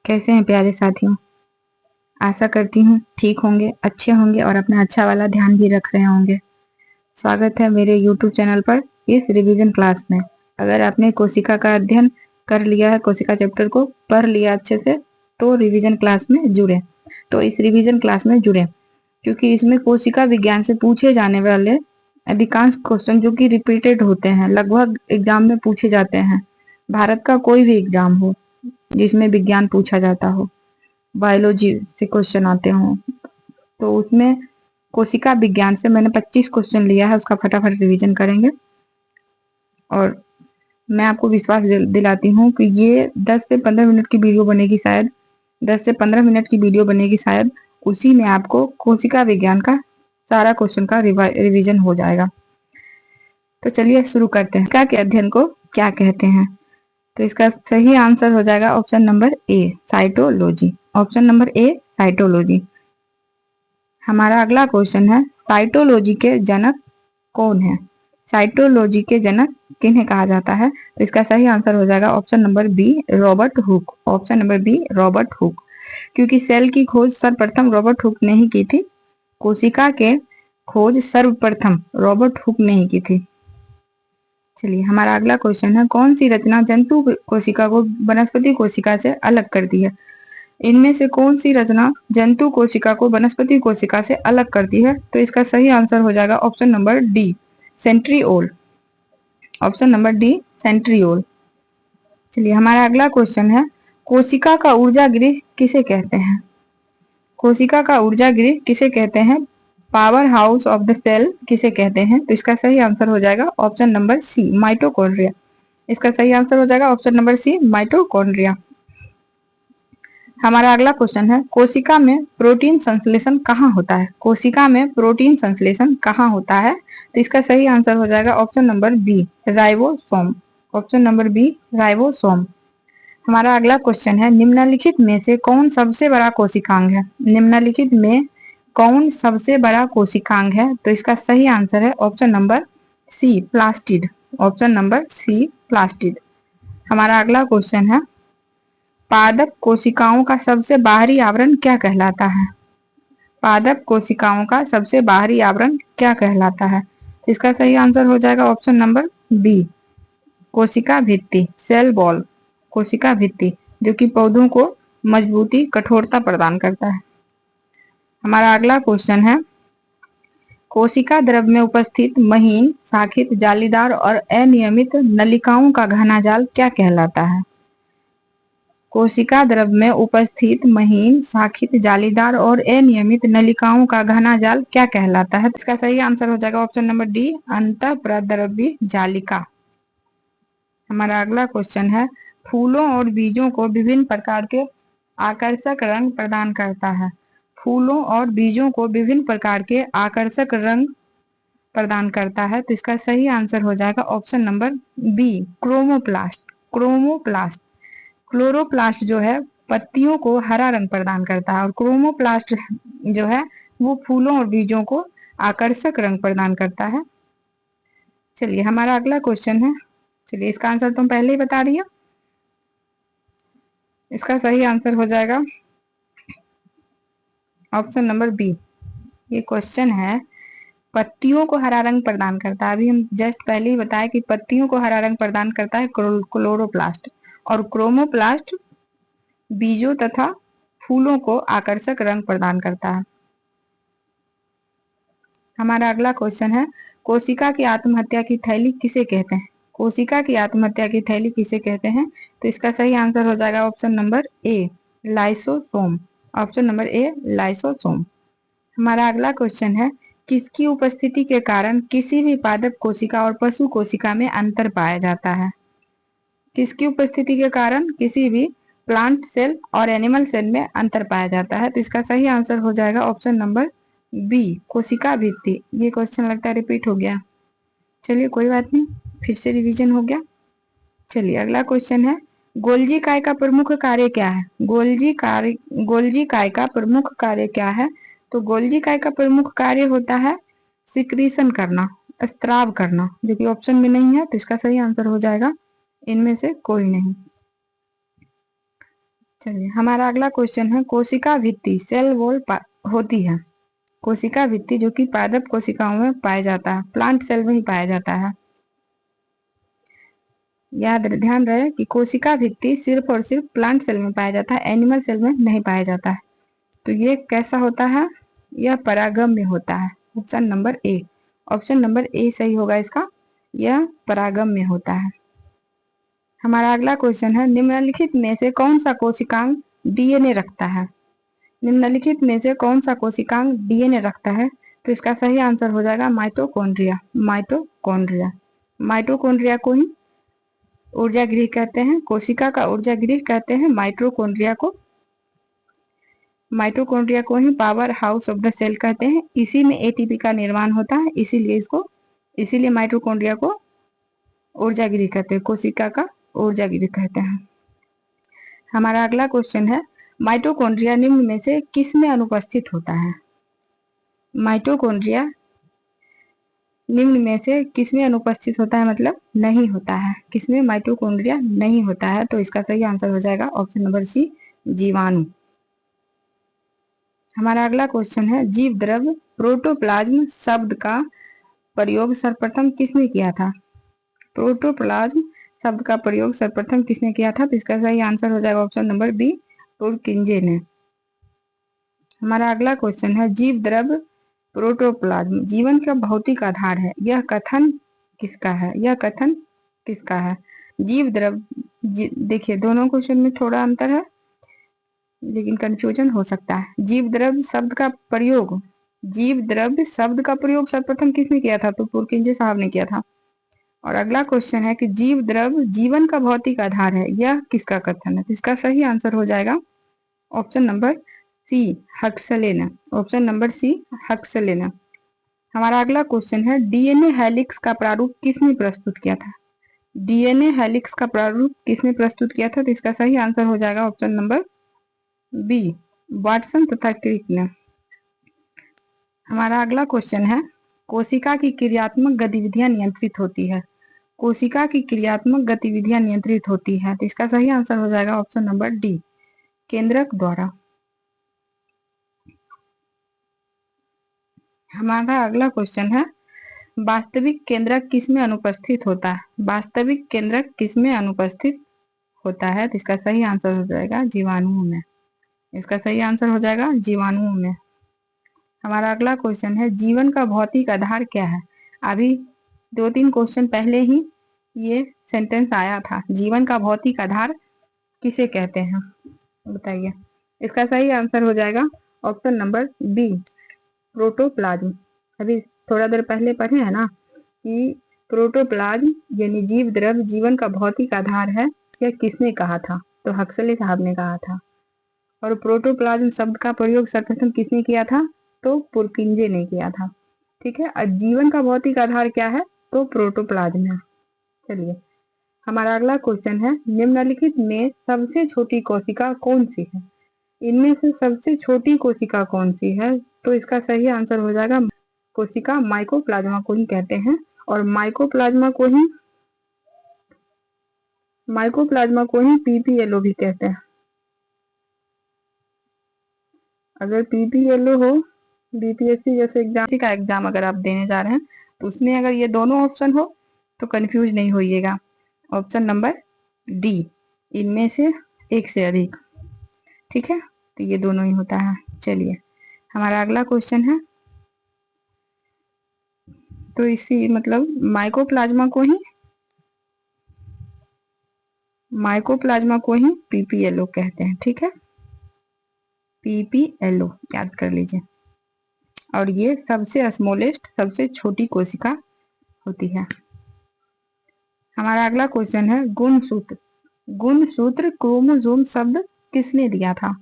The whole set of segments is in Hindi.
कैसे हैं प्यारे साथियों। आशा करती हूँ ठीक होंगे, अच्छे होंगे और अपना अच्छा वाला ध्यान भी रख रहे होंगे। स्वागत है मेरे YouTube चैनल पर इस रिवीजन क्लास में। अगर आपने कोशिका का अध्ययन कर लिया है, कोशिका चैप्टर को पढ़ लिया अच्छे से, तो रिवीजन क्लास में जुड़े। तो इस रिवीजन क्लास में जुड़े क्योंकि इसमें कोशिका विज्ञान से पूछे जाने वाले अधिकांश क्वेश्चन जो कि रिपीटेड होते हैं, लगभग एग्जाम में पूछे जाते हैं। भारत का कोई भी एग्जाम हो जिसमें विज्ञान पूछा जाता हो, बायोलॉजी से क्वेश्चन आते हो, तो उसमें कोशिका विज्ञान से मैंने 25 क्वेश्चन लिया है। उसका फटाफट रिवीजन करेंगे और मैं आपको विश्वास दिलाती हूँ कि ये 10 से 15 मिनट की वीडियो बनेगी, शायद 10 से 15 मिनट की वीडियो बनेगी शायद। उसी में आपको कोशिका विज्ञान का सारा क्वेश्चन का रिवीजन हो जाएगा। तो चलिए शुरू करते हैं। कोशिका के अध्ययन को क्या कहते हैं? तो इसका सही आंसर हो जाएगा option number A, cytology. Option number A, cytology. हमारा अगला क्वेश्चन है, साइटोलॉजी के जनक कौन है? साइटोलॉजी के जनक किन्हें कहा जाता है? तो इसका सही आंसर हो जाएगा option number B, Robert Hooke. Option number B, Robert Hooke. क्योंकि सेल की खोज सर्वप्रथम रॉबर्ट हुक ने ही की थी। कोशिका के खोज सर्वप्रथम रॉबर्ट हुक ने ही की थी। चलिए हमारा अगला क्वेश्चन है, कौन सी रचना जंतु कोशिका को वनस्पति कोशिका से अलग करती है? इनमें से कौन सी रचना जंतु कोशिका को वनस्पति कोशिका से अलग करती है? तो इसका सही आंसर हो जाएगा option number D, centriole. Option number D, centriole. चलिए हमारा अगला क्वेश्चन है, कोशिका का ऊर्जा गृह किसे कहते हैं? कोशिका का ऊर्जा गृह किसे कहते हैं? Power house of the cell किसे कहते हैं? तो इसका सही आंसर हो जाएगा ऑप्शन नंबर सी, माइटोकॉन्ड्रिया। इसका सही आंसर हो जाएगा ऑप्शन नंबर सी, माइटोकॉन्ड्रिया। हमारा अगला क्वेश्चन है, कोशिका में प्रोटीन संश्लेषण कहाँ होता है? कोशिका में प्रोटीन संश्लेषण कहाँ होता है? तो इसका सही आंसर हो जाएगा option number B, ribosome. Option number B, ribosome. हमारा अगला क्वेश्चन है, निम्नलिखित में से कौन सबसे बड़ा कोशिकांग है? निम्नलिखित में कौन सबसे बड़ा कोशिकांग है? तो इसका सही आंसर है option number C, plastid. Option number C, plastid. हमारा अगला क्वेश्चन है, पादप कोशिकाओं का सबसे बाहरी आवरण क्या कहलाता है? पादप कोशिकाओं का सबसे बाहरी आवरण क्या कहलाता है? इसका सही आंसर हो जाएगा ऑप्शन नंबर बी, कोशिका भित्ति, सेल वॉल। कोशिका भित्ति जो कि पौधों को मजबूती, कठोरता प्रदान करता है। हमारा अगला क्वेश्चन है, कोशिका द्रव में उपस्थित महीन, शाखित, जालीदार और अनियमित नलिकाओं का घना जाल क्या कहलाता है? कोशिका द्रव में उपस्थित महीन, शाखित, जालीदार और अनियमित नलिकाओं का घना जाल क्या कहलाता है? इसका सही आंसर हो जाएगा ऑप्शन नंबर डी, अंतःप्रद्रव्य जालिका। हमारा अगला क्वेश्चन है, फूलों और बीजों को विभिन्न प्रकार के आकर्षक रंग प्रदान करता है। फूलों और बीजों को विभिन्न प्रकार के आकर्षक रंग प्रदान करता है। तो इसका सही आंसर हो जाएगा option number B, chromoplast. Chromoplast. Chloroplast जो है पत्तियों को हरा रंग प्रदान करता है और क्रोमोप्लास्ट जो है वो फूलों और बीजों को आकर्षक रंग प्रदान करता है। चलिए हमारा अगला क्वेश्चन है, चलिए इसका आंसर तुम पहले ही बता रही हो। इसका सही आंसर हो जाएगा ऑप्शन नंबर बी। ये क्वेश्चन है, पत्तियों को हरा रंग प्रदान करता है। अभी हम जस्ट पहले ही बताया कि पत्तियों को हरा रंग प्रदान करता है क्लोरोप्लास्ट और क्रोमोप्लास्ट बीजों तथा फूलों को आकर्षक रंग प्रदान करता है। हमारा अगला क्वेश्चन है, कोशिका की आत्महत्या की थैली किसे कहते हैं? कोशिका की आत्महत्या की थैली किसे कहते हैं? तो इसका सही आंसर हो जाएगा option number A, lysosome. Option number A, lysosome. हमारा अगला क्वेश्चन है, किसकी उपस्थिति के कारण किसी भी पादप कोशिका और पशु कोशिका में अंतर पाया जाता है? किसकी उपस्थिति के कारण किसी भी प्लांट सेल और एनिमल सेल में अंतर पाया जाता है? तो इसका सही आंसर हो जाएगा ऑप्शन नंबर बी, कोशिका भित्ति। ये क्वेश्चन लगता है रिपीट हो गया, चलिए कोई बात नहीं, फिर से रिवीजन हो गया। चलिए अगला क्वेश्चन है, गोल्जी काय का प्रमुख कार्य क्या है? गोल्जी काय का प्रमुख कार्य क्या है? तो गोल्जी काय का प्रमुख कार्य होता है सिक्रीशन करना, स्त्राव करना, जो कि ऑप्शन में नहीं है। तो इसका सही आंसर हो जाएगा इनमें से कोई नहीं। चलिए हमारा अगला क्वेश्चन है, कोशिका भित्ति सेल वॉल होती है। कोशिका भित्ति जो कि पादप कोशिकाओं में पाया जाता है, प्लांट सेल में ही पाया जाता है। ध्यान रहे कि कोशिका भित्ति सिर्फ और सिर्फ प्लांट सेल में पाया जाता है, एनिमल सेल में नहीं पाया जाता है। तो ये कैसा होता है, यह परागम में होता है। Option number A, option number A सही होगा इसका, यह परागम में होता है। हमारा अगला क्वेश्चन है, निम्नलिखित में से कौन सा कोशिकांग डीएनए रखता है। निम्नलिखित में से कौन सा कोशिकांग डीएनए रखता है, तो इसका सही आंसर हो जाएगा माइटोकॉन्ड्रिया। माइटोकॉन्ड्रिया, माइटोकॉन्ड्रिया को ही ऊर्जा गृह कहते हैं, कोशिका का ऊर्जा गृह कहते हैं माइटोकॉन्ड्रिया को। माइटोकॉन्ड्रिया को ही power house of the cell कहते हैं। इसी में एटीपी का निर्माण होता है, इसीलिए माइटोकॉन्ड्रिया को ऊर्जा गृह कहते हैं, कोशिका का ऊर्जा गृह कहते हैं। हमारा अगला क्वेश्चन है, माइटोकॉन्ड्रिया निम्न में से किस में अनुपस्थित होता है। माइटोकॉन्ड्रिया निम्न में से किस में अनुपस्थित होता है, मतलब नहीं होता है। किसमें माइटोकॉन्ड्रिया नहीं होता है, तो इसका सही आंसर हो जाएगा ऑप्शन नंबर सी, जीवाणु। हमारा अगला क्वेश्चन है, जीव द्रव्य प्रोटोप्लाज्म शब्द का प्रयोग सर्वप्रथम किसने किया था। प्रोटोप्लाज्म शब्द का प्रयोग सर्वप्रथम किसने किया था, तो इसका सही आंसर हो जाएगा ऑप्शन नंबर बी, पुरकिंजे ने। हमारा अगला क्वेश्चन है, जीव द्रव्य प्रोटोप्लाज्म जीवन का भौतिक आधार है, यह कथन किसका है। यह कथन किसका है। जीव द्रव्य, देखिए दोनों क्वेश्चन में थोड़ा अंतर है लेकिन कंफ्यूजन हो सकता है। जीव द्रव्य शब्द का प्रयोग, जीव द्रव्य शब्द का प्रयोग सर्वप्रथम किसने किया था, तो पुरकिंजे साहब ने किया था। और अगला क्वेश्चन है कि जीव द्रव्य जीवन का भौतिक आधार है, यह किसका कथन है, तो इसका सही आंसर हो जाएगा ऑप्शन नंबर सी, हक्सले ने। ऑप्शन नंबर सी, हक्सले ने। हमारा अगला क्वेश्चन है, डीएनए हेलिक्स का प्रारूप किसने प्रस्तुत किया था। डीएनए हेलिक्स का प्रारूप किसने प्रस्तुत किया था, तो इसका सही आंसर हो जाएगा ऑप्शन नंबर बी, वाटसन तथा क्रिक ने। हमारा अगला क्वेश्चन है, कोशिका की क्रियात्मक गतिविधियां नियंत्रित होती है। कोशिका की क्रियात्मक गतिविधियां नियंत्रित होती है, तो इसका सही आंसर हो जाएगा ऑप्शन नंबर डी, केंद्रक द्वारा। हमारा अगला क्वेश्चन है, वास्तविक केंद्रक किसमें अनुपस्थित होता है। वास्तविक केंद्रक किसमें अनुपस्थित होता है, तो इसका सही आंसर हो जाएगा जीवाणुओं में। इसका सही आंसर हो जाएगा जीवाणुओं में। हमारा अगला क्वेश्चन है, जीवन का भौतिक आधार क्या है। अभी 2-3 क्वेश्चन पहले ही ये सेंटेंस आया था, जीवन का भौतिक आधार किसे कहते हैं, बताइए। इसका सही आंसर हो जाएगा ऑप्शन नंबर बी, प्रोटोप्लाज्म। अभी थोड़ा देर पहले पढ़े हैं ना कि प्रोटोप्लाज्म यानी जीव द्रव्य जीवन का भौतिक आधार है, यह किसने कहा था, तो हक्सले साहब ने कहा था। और प्रोटोप्लाज्म शब्द का प्रयोग सर्वप्रथम किसने किया था, तो पुरकिंजे ने किया था। ठीक है, और जीवन का भौतिक आधार क्या है, तो प्रोटोप्लाज्म है। चलिए हमारा अगला क्वेश्चन है, निम्नलिखित में सबसे छोटी कोशिका कौन सी है। इनमें से सबसे छोटी कोशिका कौन सी है, तो इसका सही आंसर हो जाएगा कोशिका माइकोप्लाज्मा को ही कहते हैं। और माइकोप्लाज्मा को ही पीपीएलओ भी कहते हैं। अगर पीपीएलओ हो, बीपीएससी जैसे एग्जाम अगर आप देने जा रहे हैं तो उसमें अगर ये दोनों ऑप्शन हो तो कंफ्यूज नहीं होइएगा। ऑप्शन नंबर डी, इनमें से एक से अधिक। ठीक है, तो ये दोनों ही होता है। चलिए हमारा अगला क्वेश्चन है, तो इसी मतलब माइकोप्लाज्मा को ही पीपीएलओ कहते हैं। ठीक है, पीपीएलओ याद कर लीजिए। और ये सबसे स्मॉलेस्ट, सबसे छोटी कोशिका होती है। हमारा अगला क्वेश्चन है, गुणसूत्र क्रोमोसोम शब्द किसने दिया था।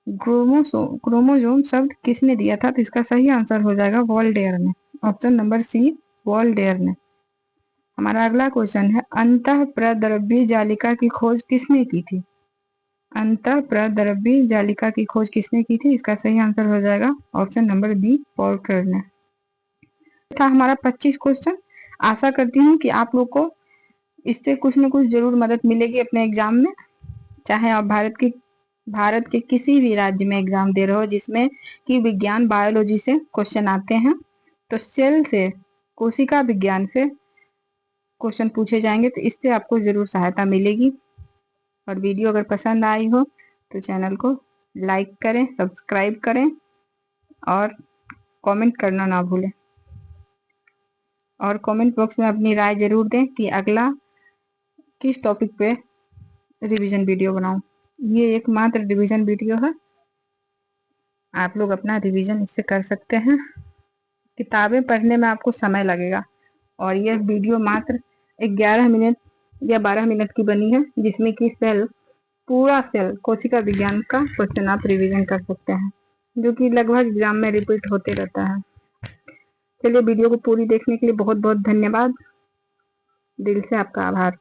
क्रोमोसोम शब्द किसने दिया था, तो इसका सही आंसर हो जाएगा वॉल्डेयर ने। ऑप्शन नंबर सी, वॉल्डेयर ने। हमारा अगला क्वेश्चन है, अंतःप्रद्रव्य जालिका की खोज किसने की थी। अंतःप्रद्रव्य जालिका की खोज किसने की थी, इसका सही आंसर हो जाएगा ऑप्शन नंबर बी, पोर्टर ने। था हमारा 25 क्वेश्चन। आशा करती हूँ कि आप लोग को इससे कुछ न कुछ जरूर मदद मिलेगी अपने एग्जाम में, चाहे आप भारत की भारत के किसी भी राज्य में एग्जाम दे रहे हो जिसमें कि विज्ञान बायोलॉजी से क्वेश्चन आते हैं, तो सेल से, कोशिका विज्ञान से क्वेश्चन पूछे जाएंगे, तो इससे आपको जरूर सहायता मिलेगी। और वीडियो अगर पसंद आई हो तो चैनल को लाइक करें, सब्सक्राइब करें और कमेंट करना ना भूलें। और कमेंट बॉक्स में अपनी राय जरूर दें कि अगला किस टॉपिक पे रिवीजन वीडियो बनाऊं। ये एकमात्र रिवीजन वीडियो है, आप लोग अपना रिवीजन इससे कर सकते हैं। किताबें पढ़ने में आपको समय लगेगा और यह वीडियो मात्र 11 मिनट या 12 मिनट की बनी है, जिसमें कि पूरा सेल कोशिका विज्ञान का क्वेश्चन आप रिवीजन कर सकते हैं, जो कि लगभग एग्जाम में रिपीट होते रहता है। चलिए, वीडियो को पूरी देखने के लिए बहुत बहुत धन्यवाद। दिल से आपका आभार।